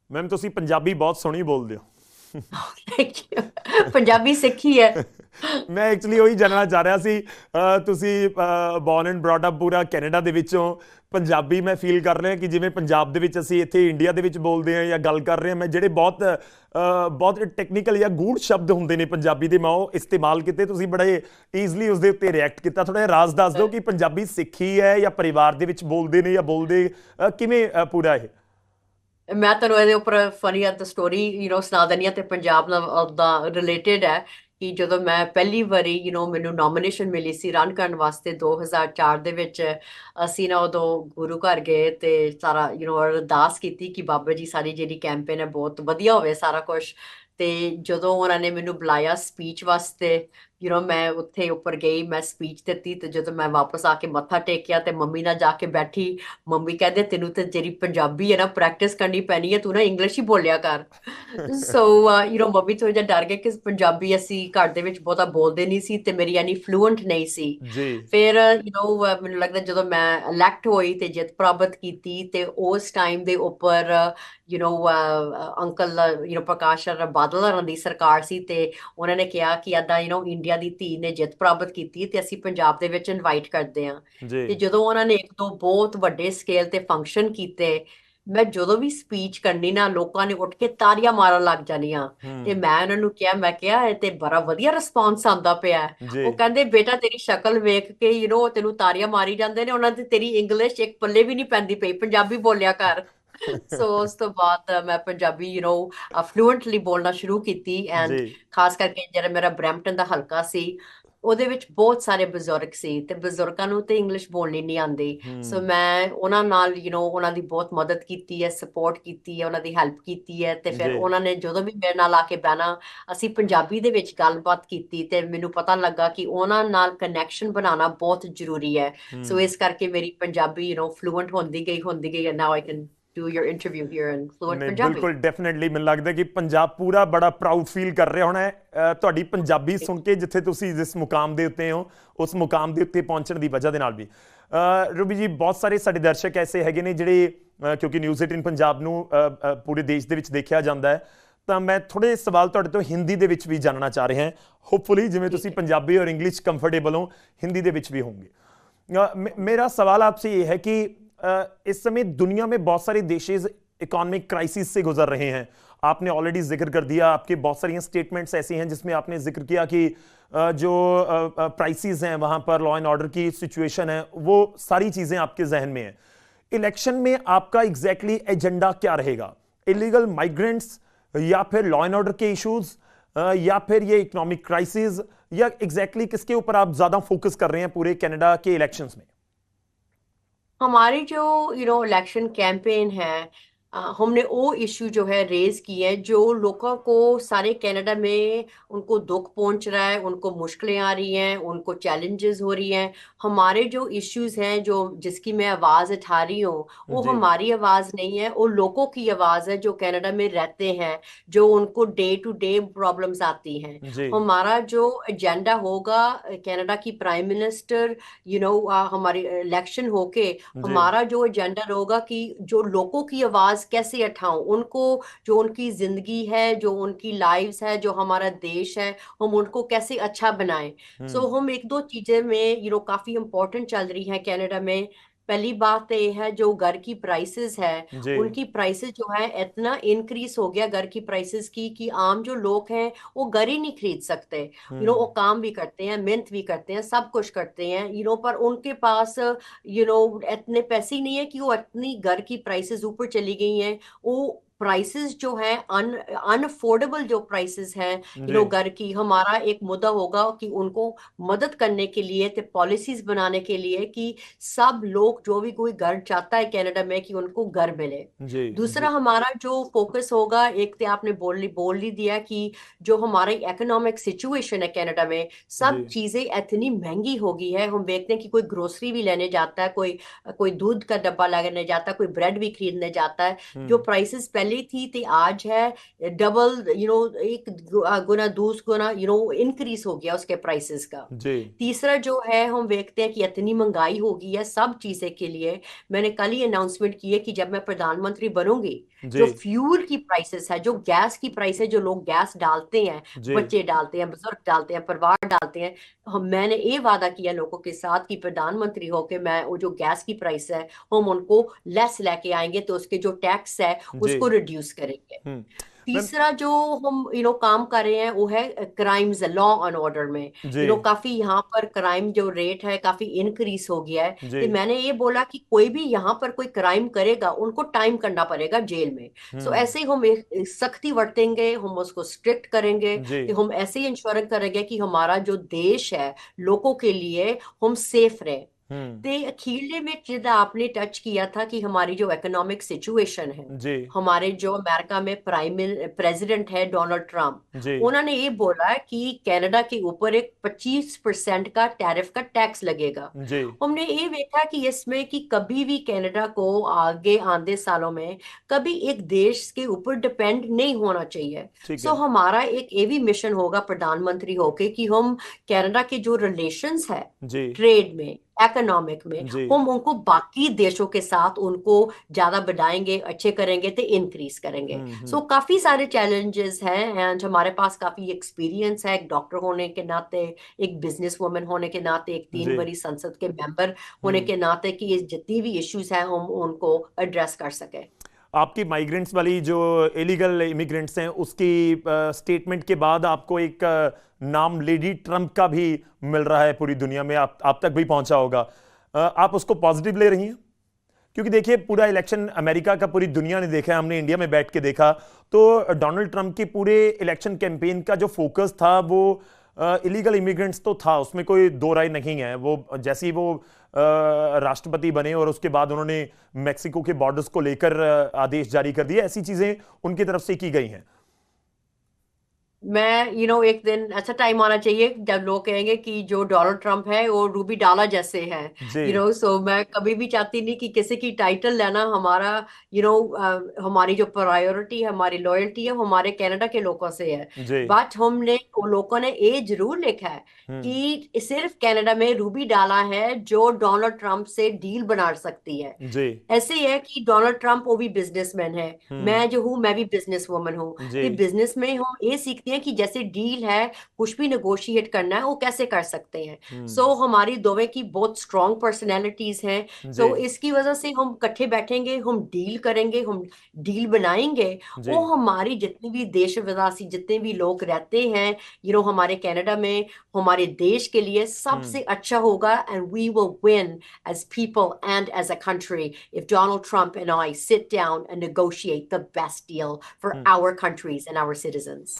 Ma'am ਤੁਸੀਂ ਪੰਜਾਬੀ ਬਹੁਤ ਸੋਹਣੀ ਬੋਲਦੇ ਹੋ। Thank you. ਪੰਜਾਬੀ ਸਿੱਖੀ ਹੈ। ਮੈਂ ਐਕਚੁਅਲੀ ਉਹੀ ਜਾਣਨਾ ਚਾਹ ਰਿਹਾ ਸੀ। ਤੁਸੀਂ ਬੌਰਨ ਐਂਡ ਬ੍ਰੌਟ ਅਪ ਪੂਰਾ ਕੈਨੇਡਾ ਦੇ ਵਿੱਚੋਂ, ਪੰਜਾਬੀ ਮੈਂ ਫੀਲ ਕਰ ਰਿਹਾ ਕਿ ਜਿਵੇਂ ਪੰਜਾਬ ਦੇ ਵਿੱਚ ਅਸੀਂ ਇੱਥੇ ਇੰਡੀਆ ਦੇ ਵਿੱਚ ਬੋਲਦੇ ਹਾਂ ਜਾਂ ਗੱਲ ਕਰ ਰਹੇ ਹਾਂ, ਮੈਂ ਜਿਹੜੇ ਬਹੁਤ ਬਹੁਤ ਟੈਕਨੀਕਲ ਜਾਂ ਗੂੜ ਸ਼ਬਦ ਹੁੰਦੇ ਨੇ ਪੰਜਾਬੀ ਦੇ, ਮੈਂ ਉਹ ਇਸਤੇਮਾਲ ਕੀਤੇ। ਤੁਸੀਂ ਬੜੇ ਈਜ਼ਲੀ ਉਸ ਦੇ ਉੱਤੇ ਰਿਐਕਟ ਕੀਤਾ। ਥੋੜਾ ਜਿਹਾ ਰਾਜ਼ ਦੱਸ ਦਿਓ ਕਿ ਪੰਜਾਬੀ ਸਿੱਖੀ ਹੈ ਜਾਂ ਪਰਿਵਾਰ ਦੇ ਵਿੱਚ ਬੋਲਦੇ ਨੇ ਜਾਂ ਬੋਲਦੇ ਕਿਵੇਂ ਪੂਰਾ ਇਹ। ਮੈਂ ਤੁਹਾਨੂੰ ਇਹਦੇ ਉੱਪਰ ਫਨੀ ਤਾਂ ਸਟੋਰੀ ਸੁਣਾ ਦਿੰਦੀ ਹਾਂ, ਤੇ ਪੰਜਾਬ ਨਾਲ ਉਹਦਾ ਰਿਲੇਟਡ ਹੈ। ਕਿ ਜਦੋਂ ਮੈਂ ਪਹਿਲੀ ਵਾਰੀ ਮੈਨੂੰ ਨੋਮੀਨੇਸ਼ਨ ਮਿਲੀ ਸੀ ਰਨ ਕਰਨ ਵਾਸਤੇ 2004 ਦੇ ਵਿੱਚ, ਅਸੀਂ ਨਾ ਉਦੋਂ ਗੁਰੂ ਘਰ ਗਏ ਤੇ ਸਾਰਾ ਅਰਦਾਸ ਕੀਤੀ ਕਿ ਬਾਬਾ ਜੀ ਸਾਡੀ ਜਿਹੜੀ ਕੈਂਪੇਨ ਹੈ ਬਹੁਤ ਵਧੀਆ ਹੋਵੇ ਸਾਰਾ ਕੁਝ। ਤੇ ਜਦੋਂ ਉਹਨਾਂ ਨੇ ਮੈਨੂੰ ਬੁਲਾਇਆ ਸਪੀਚ ਵਾਸਤੇ, ਮੈਂ ਉੱਥੇ ਉੱਪਰ ਗਈ, ਮੈਂ ਸਪੀਚ ਦਿੱਤੀ। ਤੇ ਜਦੋਂ ਮੈਂ ਵਾਪਸ ਆ ਕੇ ਮੱਥਾ ਟੇਕਿਆ ਤੇ ਮੰਮੀ ਨਾਲ ਜਾ ਕੇ ਬੈਠੀ, ਮੰਮੀ ਕਹਿੰਦੇ ਤੈਨੂੰ ਤੇ ਜਿਹੜੀ ਪੰਜਾਬੀ ਹੈ ਨਾ ਪ੍ਰੈਕਟਿਸ ਕਰਨੀ ਪੈਣੀ ਹੈ, ਤੂੰ ਨਾ ਇੰਗਲਿਸ਼ ਹੀ ਬੋਲਿਆ ਕਰ। ਸੋ ਮੰਮੀ ਥੋੜਾ ਜਿਹਾ ਡਰ ਗਏ ਕਿ ਪੰਜਾਬੀ ਅਸੀਂ ਘਰ ਦੇ ਵਿੱਚ ਬਹੁਤਾ ਬੋਲਦੇ ਨਹੀਂ ਸੀ ਤੇ ਮੇਰੀ ਐਨੀ ਫਲੂਐਂਟ ਨਹੀਂ ਸੀ। ਜੀ। ਫਿਰ ਮੈਨੂੰ ਲੱਗਦਾ ਜਦੋਂ ਮੈਂ ਇਲੈਕਟ ਹੋਈ ਤੇ ਜਿੱਤ ਪ੍ਰਾਪਤ ਕੀਤੀ, ਤੇ ਉਸ ਟਾਈਮ ਦੇ ਉੱਪਰ ਅੰਕਲ ਪ੍ਰਕਾਸ਼ ਬਾਦਲ ਹੋਰਾਂ ਦੀ ਸਰਕਾਰ ਸੀ, ਤੇ ਉਹਨਾਂ ਨੇ ਕਿਹਾ ਕਿ ਏਦਾਂ ਇੰਡੀਆ ਦੀ ਧੀ ਨੇ ਜਿੱਤ ਪ੍ਰਾਪਤ ਕੀਤੀ ਤੇ ਅਸੀਂ ਪੰਜਾਬ ਦੇ ਵਿੱਚ ਇਨਵਾਈਟ ਕਰਦੇ ਹਾਂ। ਜੀ। ਤੇ ਜਦੋਂ ਉਹਨਾਂ ਨੇ ਇੱਕ ਦੋ ਬਹੁਤ ਵੱਡੇ ਸਕੇਲ ਤੇ ਫੰਕਸ਼ਨ ਕੀਤੇ, ਮੈਂ ਜਦੋਂ ਵੀ ਸਪੀਚ ਕਰਨੀ ਨਾ, ਲੋਕਾਂ ਨੇ ਉੱਠ ਕੇ ਤਾੜੀਆਂ ਮਾਰਨ ਲੱਗ ਜਾਣੀਆਂ। ਤੇ ਹੂੰ। ਮੈਂ ਉਹਨਾਂ ਨੂੰ ਕਿਹਾ, ਮੈਂ ਕਿਹਾ ਇਹ ਤੇ ਬੜਾ ਵਧੀਆ ਰਿਸਪਾਂਸ ਆਉਂਦਾ ਪਿਆ ਹੈ। ਜੀ। ਉਹ ਕਹਿੰਦੇ ਬੇਟਾ ਤੇਰੀ ਸ਼ਕਲ ਵੇਖ ਕੇ ਤੈਨੂੰ ਤਾੜੀਆਂ ਮਾਰੀ ਜਾਂਦੇ ਨੇ, ਉਹਨਾਂ ਦੀ ਤੇਰੀ ਇੰਗਲਿਸ਼ ਇੱਕ ਪੱਲੇ ਵੀ ਨਹੀਂ ਪੈਂਦੀ ਪਈ, ਪੰਜਾਬੀ ਬੋਲਿਆ ਕਰ। ਸੋ ਉਸ ਤੋਂ ਬਾਅਦ ਮੈਂ ਪੰਜਾਬੀ ਫਲੂਐਂਟਲੀ ਬੋਲਣਾ ਸ਼ੁਰੂ ਕੀਤੀ। ਜੀ। ਐਂਡ ਖਾਸ ਕਰਕੇ ਜਿਹੜਾ ਮੇਰਾ ਬਰੈਂਪਟਨ ਦਾ ਹਲਕਾ ਸੀ, ਉਹਦੇ ਵਿੱਚ ਬਹੁਤ ਸਾਰੇ ਬਜ਼ੁਰਗ ਸੀ ਤੇ ਬਜ਼ੁਰਗਾਂ ਨੂੰ ਤੇ ਇੰਗਲਿਸ਼ ਬੋਲਣੀ ਨਹੀਂ ਆਉਂਦੀ। ਸੋ ਹੂੰ। ਮੈਂ ਉਹਨਾਂ ਨਾਲ ਉਹਨਾਂ ਦੀ ਬਹੁਤ ਮਦਦ ਕੀਤੀ ਹੈ, ਸਪੋਰਟ ਕੀਤੀ ਹੈ, ਉਹਨਾਂ ਦੀ ਹੈਲਪ ਕੀਤੀ ਹੈ। ਤੇ ਫਿਰ ਜੀ। ਉਹਨਾਂ ਨੇ ਜਦੋਂ ਵੀ ਮੇਰੇ ਨਾਲ ਆ ਕੇ ਬਹਿਣਾ, ਅਸੀਂ ਪੰਜਾਬੀ ਦੇ ਵਿੱਚ ਗੱਲਬਾਤ ਕੀਤੀ ਤੇ ਮੈਨੂੰ ਪਤਾ ਲੱਗਾ ਕਿ ਉਹਨਾਂ ਨਾਲ ਕਨੈਕਸ਼ਨ ਬਣਾਉਣਾ ਬਹੁਤ ਜ਼ਰੂਰੀ ਹੈ। ਸੋ ਹੂੰ। ਇਸ ਕਰਕੇ ਮੇਰੀ ਪੰਜਾਬੀ ਫਲੂਐਂਟ ਹੁੰਦੀ ਗਈ and now I can do your interview hair in fluent ਨਹੀਂ, ਪੰਜਾਬੀ। ਬਿਲਕੁਲ ਡੈਫੀਨੇਟਲੀ ਮੈਨੂੰ ਲੱਗਦਾ ਕਿ ਪੰਜਾਬ ਪੂਰਾ ਬੜਾ ਪ੍ਰਾਊਡ ਫੀਲ ਕਰ ਰਿਹਾ ਹੋਣਾ ਹੈ ਤੁਹਾਡੀ ਪੰਜਾਬੀ ਸੁਣ ਕੇ, ਜਿੱਥੇ ਤੁਸੀਂ ਜਿਸ ਮੁਕਾਮ ਦੇ ਉੱਤੇ ਹੋ ਉਸ ਮੁਕਾਮ ਦੇ ਉੱਤੇ ਪਹੁੰਚਣ ਦੀ ਵਜ੍ਹਾ ਦੇ ਨਾਲ ਵੀ। ਰੂਬੀ ਜੀ, ਬਹੁਤ ਸਾਰੇ ਸਾਡੇ ਦਰਸ਼ਕ ਐਸੇ ਹੈਗੇ ਨੇ ਜਿਹੜੇ ਕਿਉਂਕਿ ਨਿਊਜ਼ 18 ਪੰਜਾਬ ਨੂੰ ਪੂਰੇ ਦੇਸ਼ ਦੇ ਵਿੱਚ ਦੇਖਿਆ ਜਾਂਦਾ ਹੈ, ਤਾਂ ਮੈਂ ਥੋੜੇ ਸਵਾਲ ਤੁਹਾਡੇ ਤੋਂ ਹਿੰਦੀ ਦੇ ਵਿੱਚ ਵੀ ਜਾਣਨਾ ਚਾਹ ਰਿਹਾ ਹਾਂ। ਹੋਪਫੁਲੀ ਜਿਵੇਂ ਤੁਸੀਂ ਠੀਕ ਹੈ। ਪੰਜਾਬੀ ਔਰ ਇੰਗਲਿਸ਼ ਕੰफर्टेबल हो, हिंदी ਦੇ ਵਿੱਚ भी होंगे। मेरा सवाल आपसे ये है कि इस समय दुनिया में बहुत सारे देशेज इकोनॉमिक क्राइसिस से गुजर रहे हैं। आपने ऑलरेडी जिक्र कर दिया, आपके बहुत सारी स्टेटमेंट्स ऐसी हैं जिसमें आपने जिक्र किया कि जो प्राइसेस हैं वहाँ पर, लॉ एंड ऑर्डर की सिचुएशन है, वो सारी चीज़ें आपके जहन में हैं। इलेक्शन में आपका एग्जैक्टली एजेंडा क्या रहेगा? इलीगल माइग्रेंट्स, या फिर लॉ एंड ऑर्डर के इश्यूज, या फिर ये इकोनॉमिक क्राइसिस, या एग्जैक्टली किसके ऊपर आप ज़्यादा फोकस कर रहे हैं पूरे कनाडा के इलेक्शंस में? हमारी जो इलेक्शन कैंपेन है, हमने वो इशू जो है रेज की है जो लोगों को सारे कनाडा में उनको दुख पहुंच रहा है, उनको मुश्किलें आ रही हैं, उनको चैलेंजेस हो रही हैं। हमारे जो इश्यूज हैं, जो जिसकी मैं आवाज उठा रही हूँ, वो जी। हमारी आवाज नहीं है, वो लोगों की आवाज है जो कनाडा में रहते हैं, जो उनको डे टू डे प्रॉब्लम्स आती हैं। जी। हमारा जो एजेंडा होगा, कनाडा की प्राइम मिनिस्टर हमारी इलेक्शन होके जी। हमारा जो एजेंडा होगा कि जो लोगों की आवाज कैसे उठाऊं, उनको जो उनकी जिंदगी है, जो उनकी लाइव्स है, जो हमारा देश है, हम उनको कैसे अच्छा बनाएं। सो हम्म। हम एक दो चीजें में काफी इंपॉर्टेंट चल रही है कनाडा में। पहली बात तो ये है जो घर की प्राइसेस है, जी। उनकी प्राइसेस जो है इतना इंक्रीज हो गया घर की प्राइसेस की कि आम जो लोग हैं वो घर ही नहीं खरीद सकते। वो हम्म। काम भी करते हैं, मेहनत भी करते हैं, सब कुछ करते हैं पर उनके पास इतने पैसे ही नहीं है कि वो इतनी घर की प्राइसेस ऊपर चली गई हैं। वो प्राइसेस जो है अनअफोर्डेबल जो प्राइसेस हैं जी। घर की। हमारा एक मुद्दा होगा कि उनको मदद करने के लिए तो पॉलिसीज बनाने के लिए कि सब लोग जो भी कोई घर चाहता है कनाडा में कि उनको घर मिले। जी। दूसरा जी। हमारा जो फोकस होगा, एक तो आपने बोल ही दिया कि जो हमारी इकोनॉमिक सिचुएशन है कनाडा में, जी। सब चीजें इतनी महंगी हो गई है। हम देखते हैं कि कोई ग्रोसरी भी लेने जाता है, कोई कोई दूध का डब्बा लेने जाता है, कोई ब्रेड भी खरीदने जाता है, जो हम्म। प्राइसेस पहले ਪਹਿਲੇ ਥੀ ਤੇ आज है डबल, एक गुना दूस गुना इंक्रीज हो गया उसके प्राइसेस का। जी तीसरा जो है, हम देखते हैं कि इतनी महंगाई हो गई है सब चीजें के लिए। मैंने कल ही अनाउंसमेंट की है कि जब मैं प्रधानमंत्री बनूंगी, जी जो फ्यूल की प्राइसेस है, जो गैस की प्राइस है, जो लोग गैस डालते हैं, जी बच्चे डालते हैं, बुजुर्ग डालते हैं, परिवार डालते हैं, मैंने ये वादा किया लोगों के साथ कि प्रधानमंत्री होके मैं वो जो गैस की प्राइस है हम उनको लेस लेके आएंगे, तो उसके जो टैक्स है जी उसको रिड्यूस करेंगे। हम्म। मैम तीसरा जो हम काम कर रहे हैं वो है क्राइम्स, लॉ एंड ऑर्डर में। जी काफी यहाँ पर क्राइम जो रेट है काफी इंक्रीज हो गया है। जी तो मैंने ये बोला कि कोई भी यहाँ पर कोई क्राइम करेगा उनको टाइम करना पड़ेगा जेल में। सो हम्म ऐसे ही हम एक सख्ती बरतेंगे, हम उसको स्ट्रिक्ट करेंगे, जी तो हम ऐसे ही इंश्योर करेंगे कि हमारा जो देश है लोगों के लिए हम सेफ रहे। हम्म ते अखीरले में जिदा आपने टच किया था कि हमारी जो इकोनॉमिक सिचुएशन है, जी हमारे जो अमेरिका में प्राइम प्रेसिडेंट है डोनाल्ड ट्रम्प, जी उन्होंने ये बोला कि कनाडा के ऊपर एक 25% का टैरिफ का टैक्स लगेगा। जी हमने ये देखा कि इसमें कि कभी भी कनाडा को आगे आने सालों में कभी एक देश के ऊपर डिपेंड नहीं होना चाहिए। ठीक सो है हमारा एक ये भी मिशन होगा प्रधानमंत्री होके कि हम कनाडा के जो रिलेशंस है जी ट्रेड में, इकोनॉमिक में, जी हम उनको बाकी देशों के साथ उनको ज्यादा बढ़ाएंगे, अच्छे करेंगे, तो इंक्रीज करेंगे। सो काफी सारे चैलेंजेस हैं एंड हमारे पास काफी एक्सपीरियंस है, एक डॉक्टर होने के नाते, एक बिजनेस वुमन होने के नाते, एक 3 बारी संसद के मेंबर होने हम्म। के नाते, कि ये जितनी भी इश्यूज हैं हम उनको एड्रेस कर सके। आपकी माइग्रेंट्स वाली जो इलीगल इमिग्रेंट्स हैं उसकी स्टेटमेंट के बाद आपको एक नाम लेडी ट्रंप का भी मिल रहा है पूरी दुनिया में, आप तक भी पहुंचा होगा। आप उसको पॉजिटिव ले रही हैं? क्योंकि देखिए पूरा इलेक्शन अमेरिका का पूरी दुनिया ने देखा है, हमने इंडिया में बैठ के देखा, तो डोनाल्ड ट्रंप के पूरे इलेक्शन कैंपेन का जो फोकस था वो इलीगल इमिग्रेंट्स तो था, उसमें कोई दो राय नहीं है। वो जैसे ही वो राष्ट्रपति बने और उसके बाद उन्होंने मेक्सिको के बॉर्डर्स को लेकर आदेश जारी कर दिए, ऐसी चीजें उनकी तरफ से की गई हैं। मैं एक दिन ऐसा टाइम आना चाहिए जब लोग कहेंगे कि जो डोनाल्ड ट्रंप है वो रूबी डाला जैसे है। जी सो मैं कभी भी चाहती नहीं कि किसी की टाइटल लेना हमारा, हमारी जो प्रायोरिटी है, हमारी लॉयल्टी है, वो हमारे कनाडा के लोगों से है। जी बट हमने वो लोगों ने ये जरूर लिखा है हम्म कि सिर्फ कनाडा में रूबी डाला है जो डोनाल्ड ट्रंप से डील बना सकती है। जी ऐसे ही है कि डोनाल्ड ट्रंप वो भी बिजनेसमैन है, हम्म मैं जो हूँ मैं भी बिजनेस वुमन हूँ। जी तो बिजनेस में हम ये सीखते हैं कि जैसे डील है, कुछ भी नेगोशिएट करना है वो कैसे कर सकते हैं। हम्म सो हमारी दोवें की बहुत स्ट्रॉन्ग पर्सनैलिटीज हैं। जी सो इसकी वजह से हम इकट्ठे बैठेंगे, हम डील करेंगे, हम डील बनाएंगे। जी वो हमारी जितने भी देशवासी, जितने भी लोग रहते हैं हमारे कनाडा में, हमारे देश के लिए हम्म सबसे अच्छा होगा। And we will win as people and as a country if Donald Trump and I sit down and negotiate the best deal for hmm our countries and our citizens.